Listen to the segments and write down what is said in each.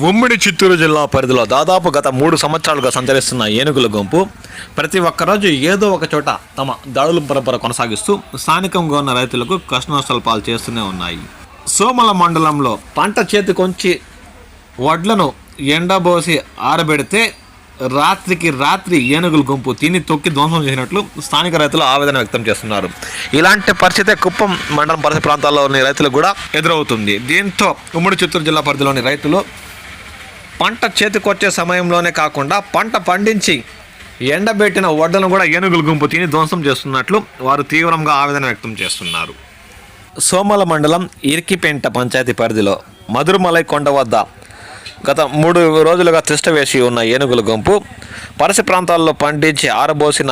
ఉమ్మడి చిత్తూరు జిల్లా పరిధిలో దాదాపు గత 3 సంవత్సరాలుగా సంచరిస్తున్న ఏనుగుల గుంపు ప్రతి ఒక్కరోజు ఏదో ఒక చోట తమ దాడుల పరంపర కొనసాగిస్తూ స్థానికంగా ఉన్న రైతులకు కష్టనష్టాలు పాలు చేస్తూనే ఉన్నాయి. సోమల మండలంలో పంట చేతికొంచి వడ్లను ఎండబోసి ఆరబెడితే రాత్రికి రాత్రి ఏనుగుల గుంపు తిని తొక్కి ధ్వంసం చేసినట్లు స్థానిక రైతులు ఆవేదన వ్యక్తం చేస్తున్నారు. ఇలాంటి పరిస్థితే కుప్పం మండలం పరిసర ప్రాంతాల్లోని రైతులకు కూడా ఎదురవుతుంది. దీంతో ఉమ్మడి చిత్తూరు జిల్లా పరిధిలోని రైతులు పంట చేతికొచ్చే సమయంలోనే కాకుండా పంట పండించి ఎండబెట్టిన వడ్లను కూడా ఏనుగుల గుంపు తిని ధ్వంసం చేస్తున్నట్లు వారు తీవ్రంగా ఆవేదన వ్యక్తం చేస్తున్నారు. సోమల మండలం ఇరికిపేంట పంచాయతీ పరిధిలో మధురమలై కొండ వద్ద గత 3 రోజులుగా తిష్ట వేసి ఉన్న ఏనుగుల గుంపు పరిసర ప్రాంతాల్లో పండించి ఆరబోసిన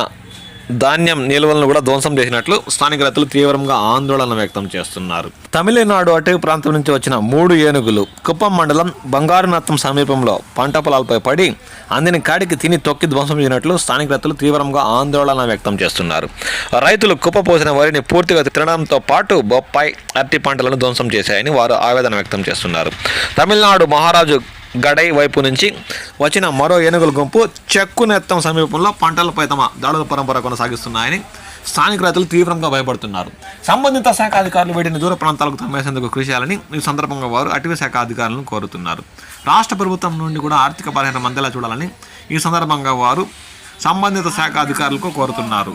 ధాన్యం నిల్వలను కూడా ధ్వంసం చేసినట్లు స్థానిక రైతులు తీవ్రంగా ఆందోళన వ్యక్తం చేస్తున్నారు. తమిళనాడు అటవీ ప్రాంతం నుంచి వచ్చిన 3 ఏనుగులు కుప్పం మండలం బంగారునత్తం సమీపంలో పంట పొలాలపై పడి అందిన కాడికి తిని తొక్కి ధ్వంసం చేసినట్లు స్థానిక రైతులు తీవ్రంగా ఆందోళన వ్యక్తం చేస్తున్నారు. రైతులు కుప్పపోసిన వరిని పూర్తిగా తినడంతో పాటు బొప్పాయి, అరటి పంటలను ధ్వంసం చేశాయని వారు ఆవేదన వ్యక్తం చేస్తున్నారు. తమిళనాడు మహారాజు గడై వైపు నుంచి వచ్చిన మరో ఏనుగుల గుంపు చెక్కునెత్తం సమీపంలో పంటలపై తమ దాడుల పరంపర కొనసాగిస్తున్నాయని స్థానిక రైతులు తీవ్రంగా భయపడుతున్నారు. సంబంధిత శాఖ అధికారులు వీటిని దూర ప్రాంతాలకు తమ్మేసేందుకు కృషి చేయాలని ఈ సందర్భంగా వారు అటవీ శాఖ అధికారులను కోరుతున్నారు. రాష్ట్ర ప్రభుత్వం నుండి కూడా ఆర్థిక పరిహారం అందేలా చూడాలని ఈ సందర్భంగా వారు సంబంధిత శాఖ అధికారులకు కోరుతున్నారు.